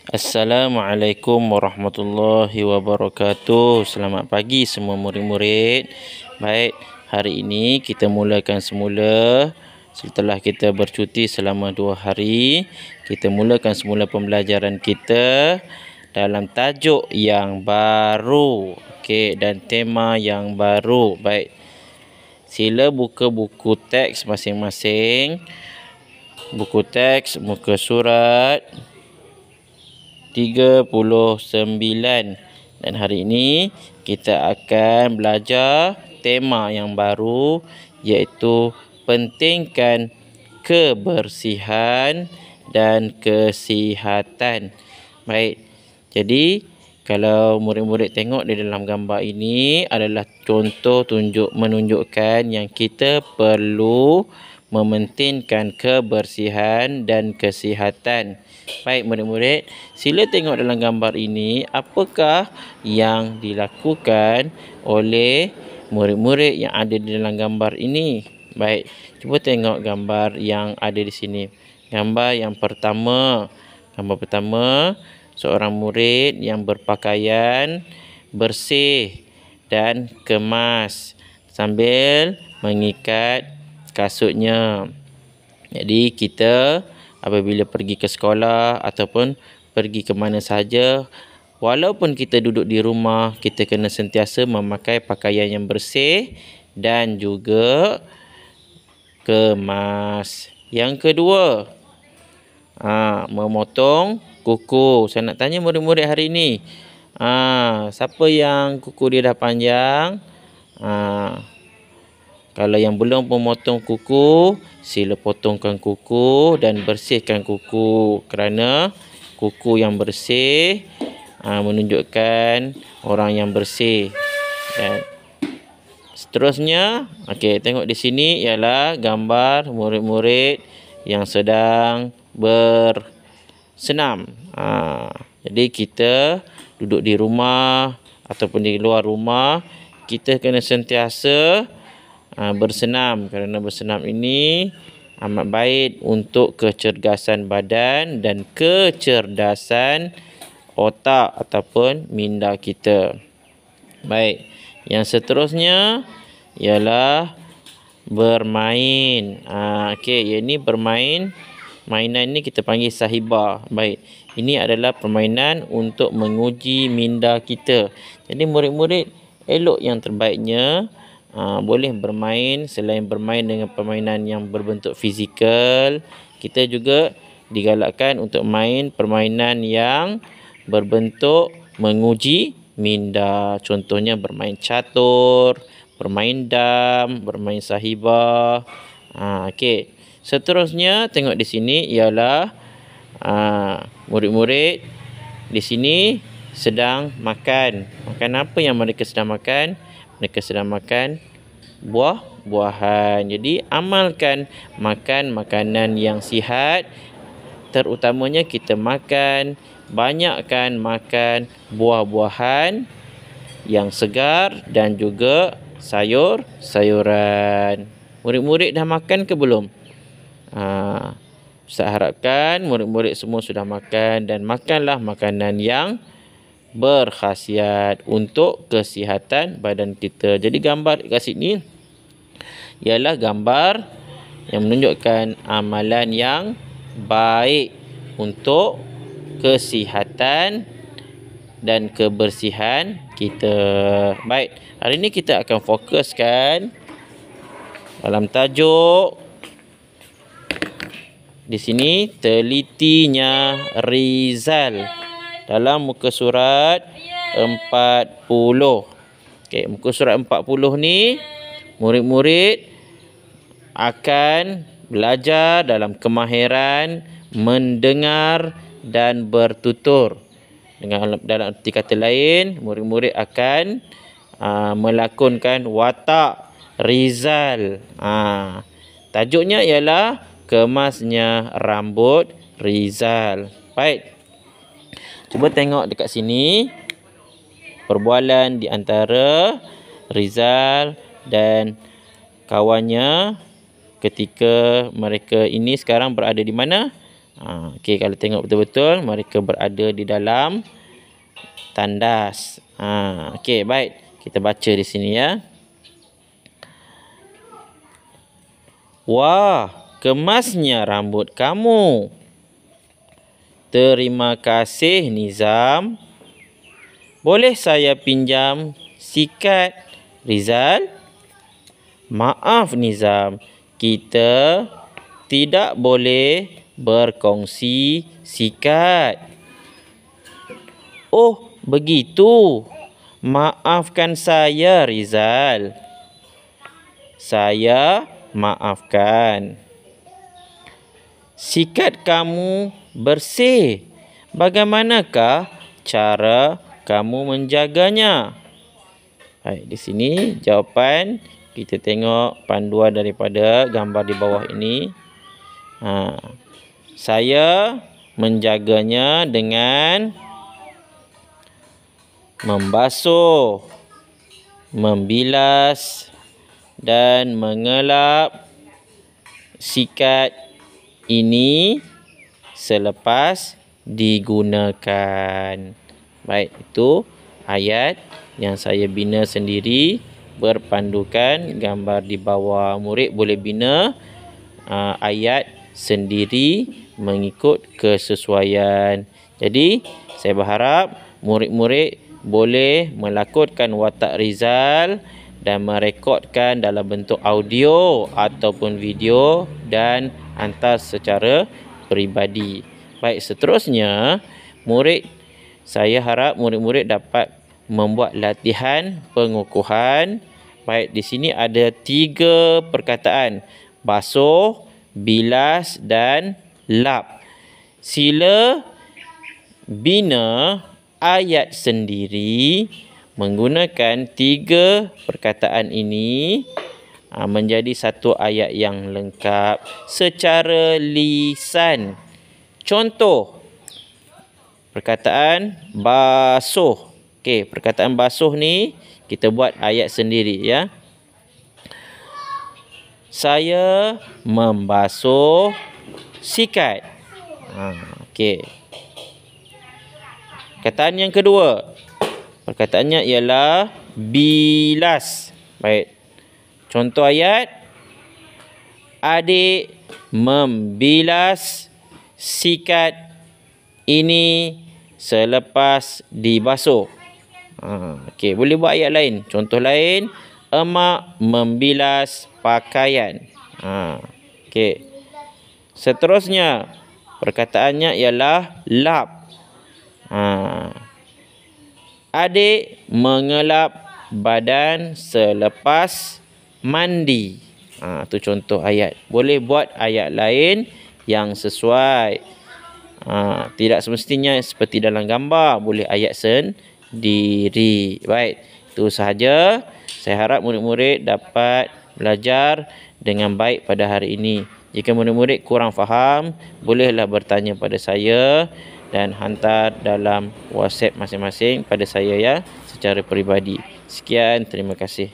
Assalamualaikum warahmatullahi wabarakatuh. Selamat pagi semua murid-murid. Baik, hari ini kita mulakan semula. Setelah kita bercuti selama 2 hari, kita mulakan semula pembelajaran kita dalam tajuk yang baru. Okey, dan tema yang baru. Baik. Sila buka buku teks masing-masing. Buku teks muka surat 39. Dan hari ini kita akan belajar tema yang baru, iaitu pentingkan kebersihan dan kesihatan. Baik. Jadi kalau murid-murid tengok di dalam gambar ini adalah contoh menunjukkan yang kita perlu mementingkan kebersihan dan kesihatan. Baik murid-murid, sila tengok dalam gambar ini apakah yang dilakukan oleh murid-murid yang ada di dalam gambar ini. Baik, cuba tengok gambar yang ada di sini. Gambar yang pertama. Gambar pertama, seorang murid yang berpakaian bersih dan kemas sambil mengikat kasutnya. Jadi kita apabila pergi ke sekolah ataupun pergi ke mana saja, walaupun kita duduk di rumah, kita kena sentiasa memakai pakaian yang bersih dan juga kemas. Yang kedua, memotong kuku. Saya nak tanya murid-murid hari ini, siapa yang kuku dia dah panjang? Kalau yang belum memotong kuku, sila potongkan kuku dan bersihkan kuku. Kerana kuku yang bersih menunjukkan orang yang bersih. Dan seterusnya, tengok di sini ialah gambar murid-murid yang sedang bersenam. Jadi kita duduk di rumah ataupun di luar rumah, kita kena sentiasa bersenam, kerana bersenam ini amat baik untuk kecergasan badan dan kecerdasan otak ataupun minda kita. Baik, yang seterusnya ialah bermain. Ini bermain. Mainan ini kita panggil sahibah. Baik, ini adalah permainan untuk menguji minda kita. Jadi murid-murid elok yang terbaiknya boleh bermain. Selain bermain dengan permainan yang berbentuk fizikal, kita juga digalakkan untuk main permainan yang berbentuk menguji minda. Contohnya bermain catur, bermain dam, bermain sahibah. Seterusnya tengok di sini ialah murid-murid di sini sedang makan. Makan apa yang mereka sedang makan? Mereka sedang makan buah-buahan. Jadi amalkan makan makanan yang sihat. Terutamanya kita banyakkan makan buah-buahan yang segar dan juga sayur-sayuran. Murid-murid dah makan ke belum? Saya harapkan murid-murid semua sudah makan, dan makanlah makanan yang berkhasiat untuk kesihatan badan kita. Jadi gambar kat sini ialah gambar yang menunjukkan amalan yang baik untuk kesihatan dan kebersihan kita. Baik, hari ini kita akan fokuskan dalam tajuk di sini, telitinya Rizal. Dalam muka surat 40. Muka surat 40 ni murid-murid akan belajar dalam kemahiran mendengar dan bertutur. Dalam arti kata lain, murid-murid akan melakonkan watak Rizal. Tajuknya ialah kemasnya rambut Rizal. Baik. Cuba tengok dekat sini perbualan di antara Rizal dan kawannya ketika mereka ini sekarang berada di mana? Okey, kalau tengok betul-betul mereka berada di dalam tandas. Okey, baik. Kita baca di sini ya. Wah, kemasnya rambut kamu. Terima kasih, Nizam. Boleh saya pinjam sikat, Rizal? Maaf, Nizam. Kita tidak boleh berkongsi sikat. Oh, begitu. Maafkan saya, Rizal. Saya maafkan. Sikat kamu bersih. Bagaimanakah cara kamu menjaganya? Baik, di sini jawapan. Kita tengok panduan daripada gambar di bawah ini. Saya menjaganya dengan membasuh, membilas dan mengelap sikat ini selepas digunakan. Baik, itu ayat yang saya bina sendiri berpandukan gambar di bawah. Murid boleh bina ayat sendiri mengikut kesesuaian. Jadi, saya berharap murid-murid boleh melakonkan watak Rizal dan merekodkan dalam bentuk audio ataupun video dan hantar secara peribadi. Baik, seterusnya saya harap murid-murid dapat membuat latihan pengukuhan. Baik, di sini ada 3 perkataan: basuh, bilas dan lap. Sila bina ayat sendiri menggunakan 3 perkataan ini menjadi satu ayat yang lengkap secara lisan. Contoh perkataan basuh. Okey, perkataan basuh ni kita buat ayat sendiri ya. Saya membasuh sikat. Okey. Perkataan yang kedua. Perkataannya ialah bilas. Baik. Contoh ayat. Adik membilas sikat ini selepas dibasuh. Okey, boleh buat ayat lain. Contoh lain, emak membilas pakaian. Okey. Seterusnya, perkataannya ialah lap. Adik mengelap badan selepas mandi. Itu contoh ayat. Boleh buat ayat lain yang sesuai. Tidak semestinya seperti dalam gambar. Boleh ayat sendiri. Baik, itu sahaja. Saya harap murid-murid dapat belajar dengan baik pada hari ini. Jika murid-murid kurang faham, bolehlah bertanya pada saya dan hantar dalam WhatsApp masing-masing pada saya ya, secara peribadi. Sekian, terima kasih.